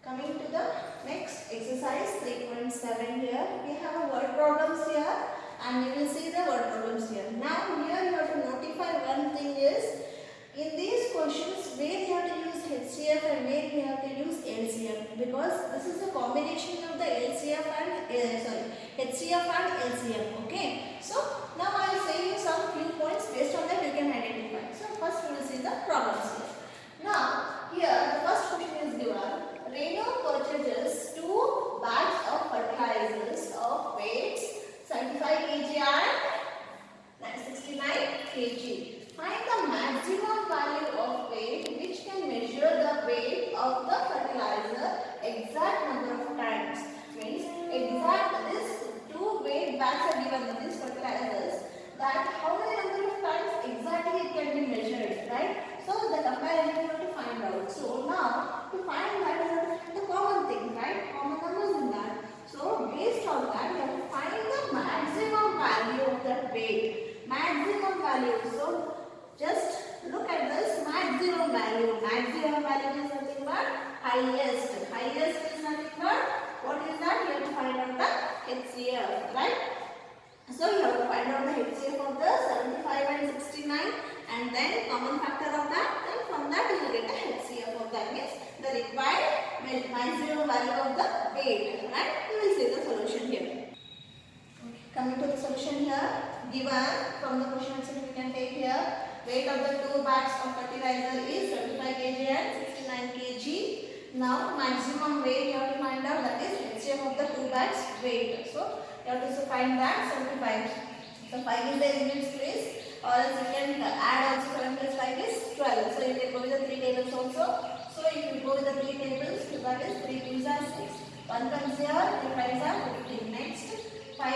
Coming to the next exercise 3.7 here, we have a word problems here and you will see the word problems here. Now here you have to notify one thing is, in these questions where you have to use HCF and where you have to use LCM, because this is a combination of the HCF and LCM. Okay. So now I will say you some few points, based on that you can identify. So first we will see the problems here. Now here the first question is given. Renu purchases 2 bags of fertilizers of weights 75 kg and 69 kg. Find the maximum value of weight which can measure the weight of the fertilizer exact number of times. Means exact this 2 weight bags are given these fertilizers, that how many number of times exactly it can be measured, right? So the comparison you have to find out. So now to find that you have to find the common thing, right? Common numbers in that. So based on that you have to find the maximum value of that weight. Maximum value. So just look at this maximum value. Maximum value is nothing but highest. Highest is nothing but what is that? You have to find out the HCF, right? So you have to find out the HCF of the 75 and 69 and then common factor of that. Then from that you will get the HCF of that, means the required maximum value of the weight, right? You will see the solution here. Coming to the solution here, given from the question answer we can take here, weight of the 2 bags of fertilizer is 75 kg and 69 kg. Now maximum weight you have to find out, that is HCF of the 2 bags weight. So you have to find that 75. So 5 is the units place, or else you can add also 7 plus 5 is 12. So you can go with the 3 tables also. So if you go with the 3 tables, that is 3 2s are 6. 1 comes here, 3 5s are 15. Next 5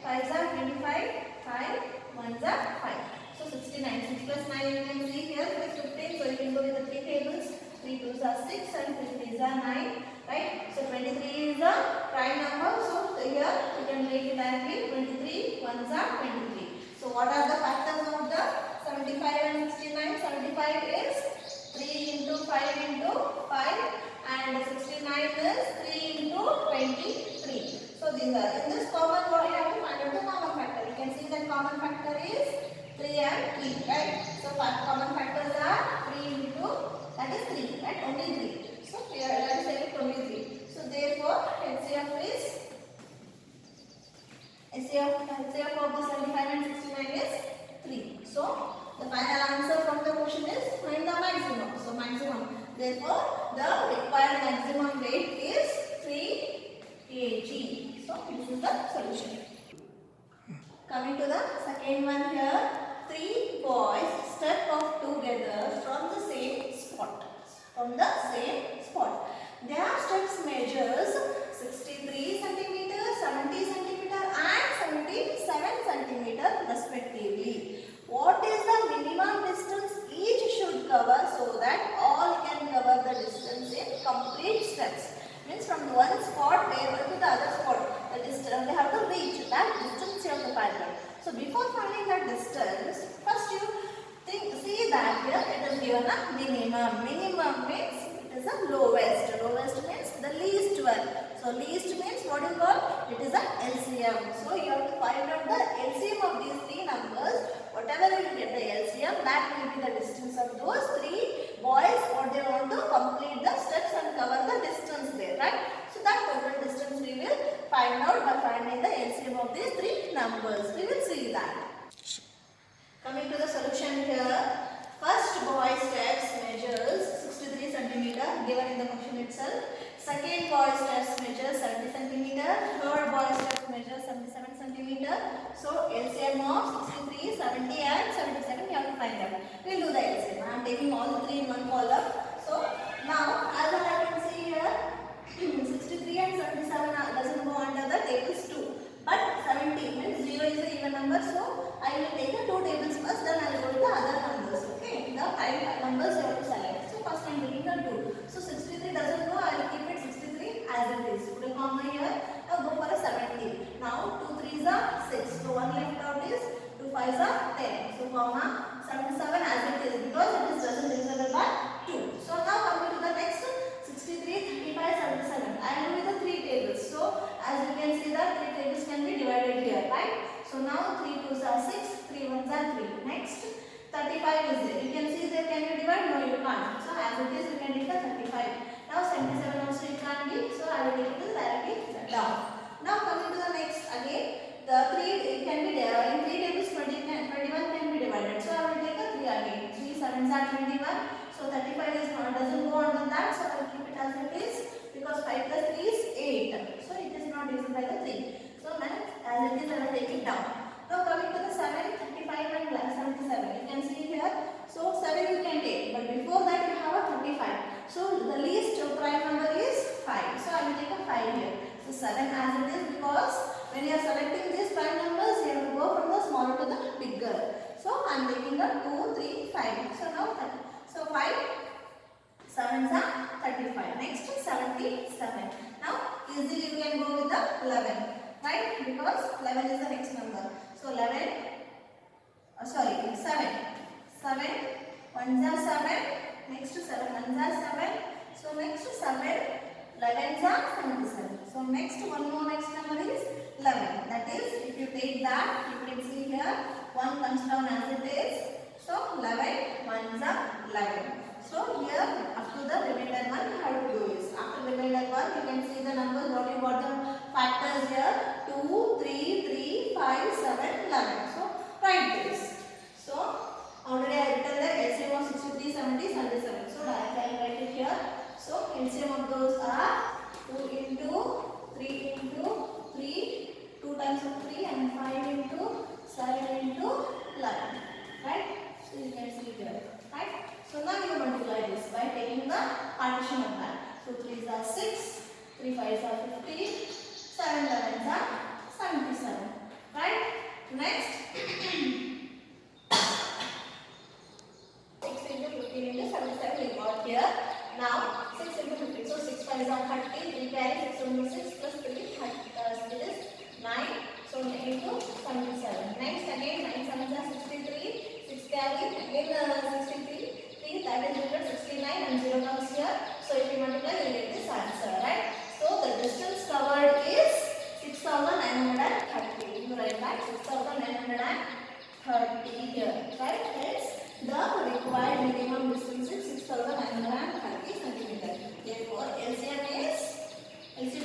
5s are 25, 5 1s are 5. So 69. 6 plus 9 you can see here plus 15. So you can go with the 3 tables. 3 2s are 6 and 3 3s are 9. Right? So 23 is a prime number. So here you can make it directly 23 1s are 23. So what are the factors of the 75 and 69? 75 is 3 into 5 into 5 and 69 is 3 into 23. So these are in this common, what you have to find out the common factor. You can see that common factor is 3 and 3, right? So common factors are 3 into, that is 3, right? Only 3. So here let us say it only 3. So therefore HCF of the 75 and 69 is 3. So the final answer from the question is find the maximum. So maximum. Therefore the required maximum weight is 3 kg. So this is the solution. Coming to the second one here. 3 boys step off together from the same spot. Their steps measures 63 cm, 70 cm and 77 cm respectively. What is the minimum distance each should cover so that all can cover the distance in complete steps? Means from one spot they go to the other spot. The distance they have to reach that distance you have to find out. So before finding that distance, first you see that here it is given a minimum. Minimum means it is a lowest. Lowest means the least one. So least means what is called? It is a LCM. So you have to find out the LCM of these 3 numbers. Whatever you get the LCM, that will be the distance of those 3 boys. What they want to complete the steps and cover the distance there, right? So that total distance we will find out by finding the LCM of these 3 numbers. We will see that. Coming to the solution here, first boy steps measures 63 cm given in the question itself. Second boy steps measures 70 cm. Third boy steps measures 77 cm. So LCM of 63, 70 and 77 you have to find out. We will do the LCM. I am taking all the 3 in one column. So now as I can see here, 63 and 77 doesn't go under the tables 2. But 70 means 0 is the even number. So I will take the 2 tables first, then I will go to the other numbers. Okay, the 5 numbers you have to select. So first I am taking the 2. So 63 doesn't go, I will keep it 63 as it is. Put a comma here. Now go for a 70. Now 2 3s are 6. So 1 left out is 2 5s are 10. So comma 77 as it is, because it is doesn't divisible by 2. So now coming to the next can be divided here, right? So now 3 2s are 6, 3 1s are 3. Next 35 is there. You can see there, can you divide? No, you can't. So as it is, you can take the 35. Now 77 also you can't be. So I will take it directly down. Now coming to the next again. The 3 can be in 3 tables 21 can be divided. So I will take a 3 again. 3 7s are 21. So 35 is not, doesn't go under that. So I will keep it as it is because 5 plus 3 is 8. So it is not divided by the 3. So next as it is I will take it down. Now coming to the 7, 35 and 77. You can see here. So 7 you can take, but before that you have a 35. So the least prime number is 5. So I will take a 5 here. So 7 as it is because when you are selecting these prime numbers, you have to go from the smaller to the bigger. So I am taking a 2, 3, 5. So now 5 7s are 35. Next 77. Now easily you can go with the 11, right? Because 11 is the next number. So 7. 7 1s are 7. Next 7 1s are 7. So next 7 11s are 77. So next one more next number is 11. That is, if you take that, you can see here 1 comes down as it is. So 11 1s are 11. So here up to the remainder one you have to do is after remainder one you can see the numbers what you got the factors here 2 3 3 5 7 11. So write this. So already I written the LCM of 63 70 77. So directly I write it here. So LCM of those are 2 into 3 into 3 2 times of 3 and 5 into 7 into 11, right? So you can see here, right? So now you multiply this by taking the partition of that. So 3s are 6, 3 5s are 50, 7 11s are 77, right? Next 6 into 15 into 77 we got here. Now 6 into 15. So 6 5s are 30, 3 carry 6 into 6 plus 3 it is 9. So into 77. Next again 9 7s are 63, 6 carry again 63. That is equal to 69 and 0 comes here. So if you multiply you will get this answer, right? So the distance covered is 6930. You write back 6930 here, right? Hence the required minimum distance is 6930 centimeters. Therefore LCM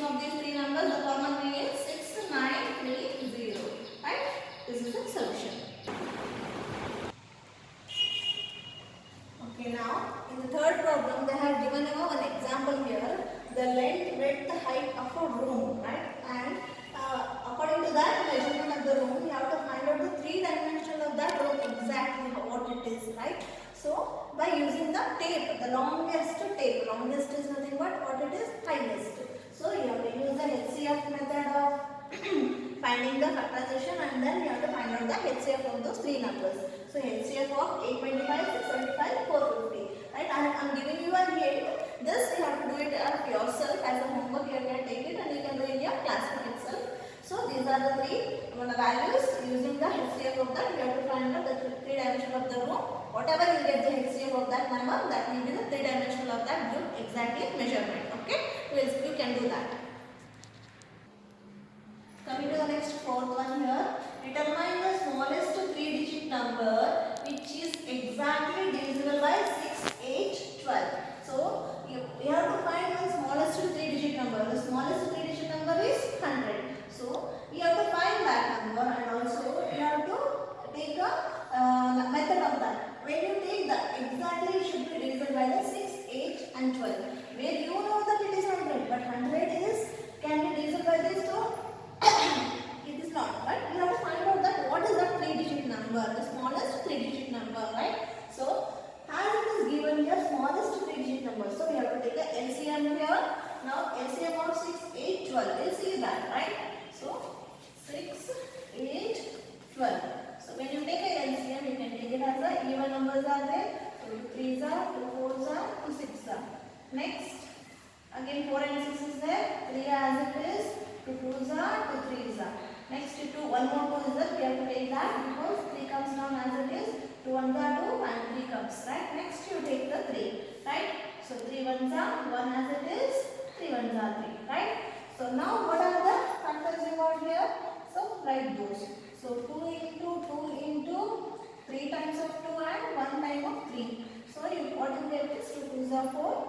of these three numbers, the common thing is 6930, right? This is the solution. Okay, now in the third problem they have given you an example here. The length, width, height of a room, right? And according to that measurement of the room, you have to find out the 3 dimensions of that room exactly what it is, right? So by using the tape, the longest tape, longest is nothing but what it is, highest. So you have to use the HCF method of finding the factorization and then you have to find out the HCF of those three numbers. So HCF of 825, 675, 450. Right? I'm giving you a hint. This you have to do it yourself as a homework. You can take it and you can do it in your classroom itself. So these are the three values. Using the HCF of that, you have to find out the 3 dimension of the room. Whatever you get the HCF of that number, that will be the 3 dimension of that room exactly measurement. Okay? You can do that. Coming to the next fourth one here. Determine the smallest 3-digit number which is exactly divisible by 6, 8, 12. So you have to find the smallest 3-digit number. The smallest 3-digit number is 100. So you have to find that number and also you have to take a method of that. When you take that, exactly it should be divisible by the 6, 8 and 12. Where you know that it is 100, but 100 is can be divisible by this too. It is not, but you have to find out that what is that 3-digit number, the smallest 3-digit number, right? So as it is given here, smallest 3-digit number. So we have to take a LCM here. Now LCM of 6, 8, 12. We'll see that, right? So 6, 8, 12. So when you take a LCM, you can take it as a even numbers are there. So 2 3s are, 2 4s are, 2 6s are. Next, again 4 and 6 is there. 3 as it is. 2 2s are, 2 3s are. Next 2, 1 more 2 is there. We have to take that because 3 comes down as it is. 2 1s are 2 and 3 comes, right? Next you take the 3, right? So 3 1s are 1 as it is. 3 1s are 3, right? So now what are the factors you got here? 3 times of 2 and 1 time of 3. So what you get is 2 2s are 4,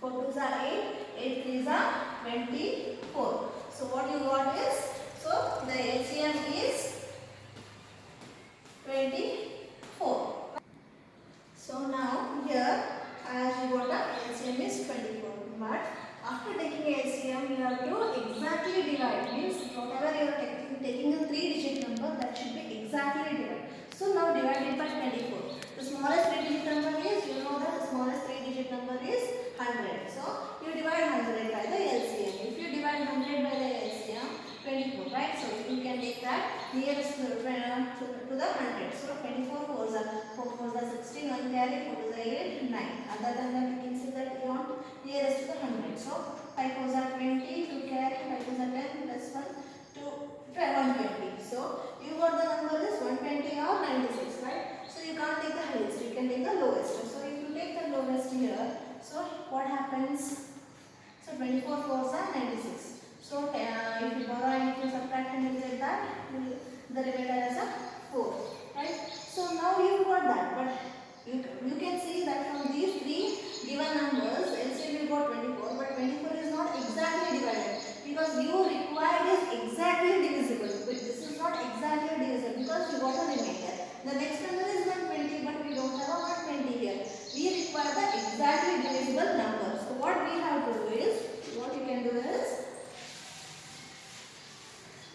4 2s are 8, 8 3s are 24. So what you got is, so the LCM is 24. So now here as you got the LCM is 24. But after taking LCM you have to exactly divide. Means whatever you are taking a 3-digit number, that should be exactly divided. So now divide it by 24. The smallest 3-digit number is, you know that the smallest 3-digit number is 100. So you divide 100 by the LCM. If you divide 100 by the LCM, 24, right? So you can take that nearest to the 100. So 24 4s are 16, 1 carry, 4 is 8, 9. Other than that, you can see that you want nearest to the 100. So 5 4s are 20, 2 carry, 5 4s are 10, plus 1, 2, 120. So you got the number is 120 or 96, right? So you can't take the highest, you can take the lowest. So if you take the lowest here, so what happens? So 24 4s are 96. So if you borrow and if you subtract and you get that, the remainder is a 4, right? So now you got that, but you can see that from these three given numbers, LCM you got 24, but 24 is not exactly divided because you required is exactly divisible. But this is not exactly divisible because you got a remainder. The next number is 120, but we don't have a 120 here. We require the exactly divisible number. So what we have to do is, what you can do is,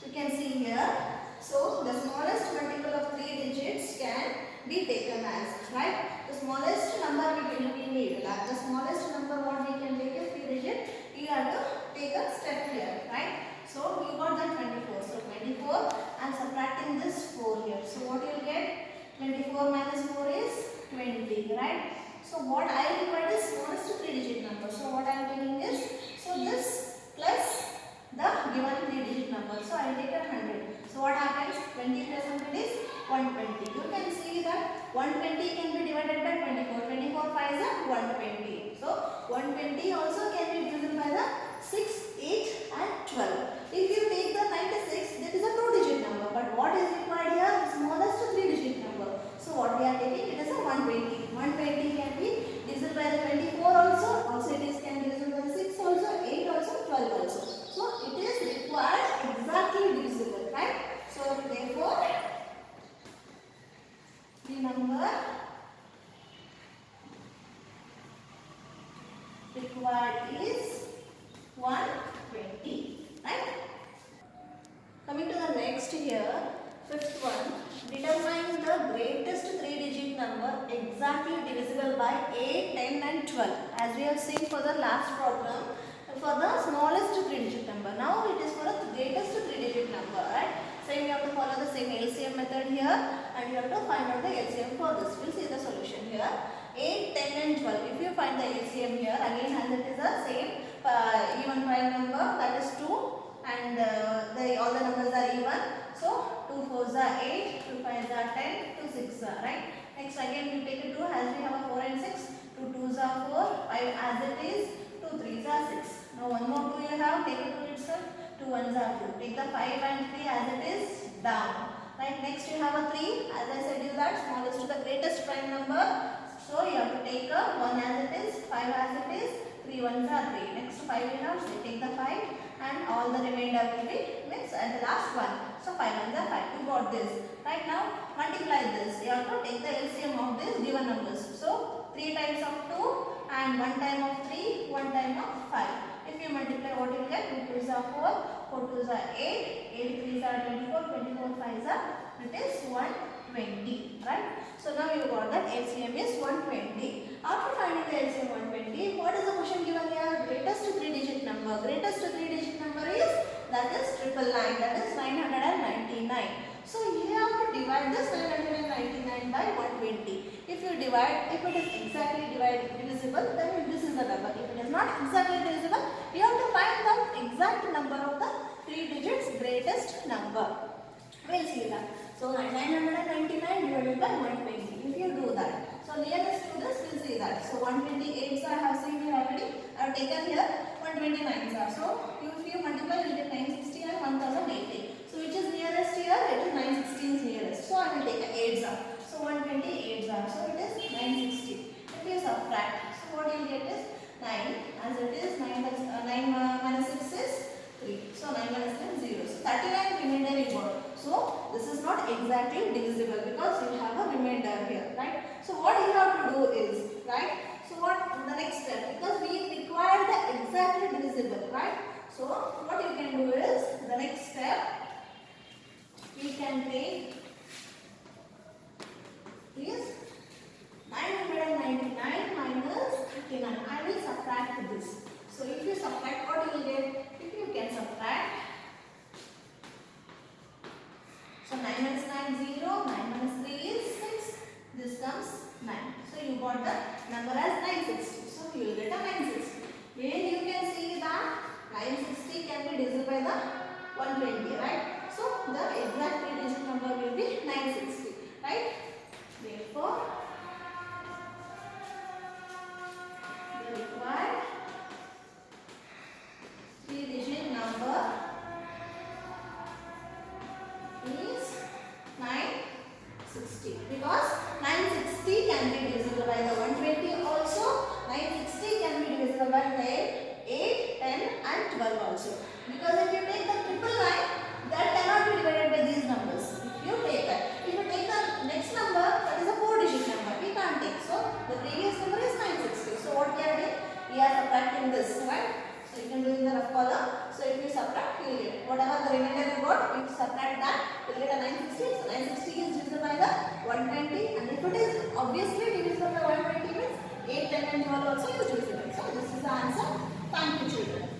you can see here, so the smallest multiple of 3 digits can be taken as, right? The smallest number we need, like the smallest number what we can take is 3 digit, you have to take a step here, right? So you got that 24, so 24, I am subtracting this 4 here, so what you will get, 24 minus 4 is 20, right? So what I require is smallest 3 digit number, so what I am taking is, so this plus the given 3-digit number. So I will take a 100. So what happens? 20 plus 100 is 120. You can see that 120 can be divided by 24. 24 5 is 120. So 120 also can be divided by the 6, 8 and 12. If you take the 96, that is a 2-digit number. But what is required here? The smallest 3-digit number. So what we are taking, it is a 120. 120 can be divisible by the 24 also. Also it is can be divisible by the 6 also, 8 also, 12 also. So it is required exactly divisible, right? So therefore the number required is 120, right? Coming to the next here, fifth one, determine the greatest 3-digit number exactly divisible by 8, 10 and 12. As we have seen for the last problem, for the smallest 3-digit number. Now it is for the greatest 3-digit number, right? Same, you have to follow the same LCM method here and you have to find out the LCM for this. We'll see the solution here. 8, 10 and 12. If you find the LCM here, again as it is the same even prime number, that is 2, and all the numbers are even. So 2 4s are 8, 2 5s are 10, 2 6 are, right? Next again we take a 2 as we have a 4 and 6, 2 2s are 4, 5 as it is, 2 3s are 6. Now one more 2 you have, take it to itself, 2 1s are 2. Take the 5 and 3 as it is, down. Right, next you have a 3, as I said you that smallest to the greatest prime number. So you have to take a 1 as it is, 5 as it is, 3 1s are 3. Next 5 you have, so take the 5 and all the remainder will be mixed at the last one. So 5 1s are 5. You got this. Right now multiply this. You have to take the LCM of these given numbers. So 3 times of 2 and 1 time of 3, 1 time of 5. If you multiply, what you will get? 2 2s are 4, 4 2s are 8, 8 3s are 24, 24 5s are, it is 120, right? So now you got that LCM is 120. After finding the LCM 120, what is the question given here? Greatest 3-digit number. Greatest 3-digit number is, that is 999, that is 999. So you have to divide this 999 by 120. If you divide, if it is exactly divisible, then this is the number. If it is not exactly divisible, you have to find the exact number of the 3 digits greatest number. We'll see that. So 999 divided by 120. If you do that, so nearest to this, we'll see that. So 128s I have seen here already. I have taken here 129s are. So if you multiply, you get 960 and 1080. So which is nearest here? It is 916 is nearest. So I will take 8s are. So 1 exactly divisible because you have a remainder here, right? So what you have to do is, right? So what the next step? Because we require the exactly divisible, right? So what you can do is the next step. We can take is 999 minus 59. I will subtract this. So if you subtract, what you will get? If you can subtract, so 9 minus 9 0, 9 minus 3 is 6. This comes 9. So you got the number as 960. So you will get a 960. Here you can see that 960 can be divided by the 120, right? So the exact digit number will be 960, right? Therefore, the required 3-digit number is 960 because 960 can be divisible by the 120 also. 960 can be divisible by 8, 10 and 12 also. Because if you take the triple line, that cannot be divided by these numbers. If you take the next number, that is a 4-digit number, we can't take. So the previous number is 960. So what we are doing? We are subtracting this, right? So you can do in the rough column. So if you subtract, you will get whatever the remainder you got. If you subtract that, you will get a 960. So 960 is divisible by the 120, and if it is obviously divisible by 120 means 8, 10 and 12 also is divisible. So this is the answer. Thank you, children.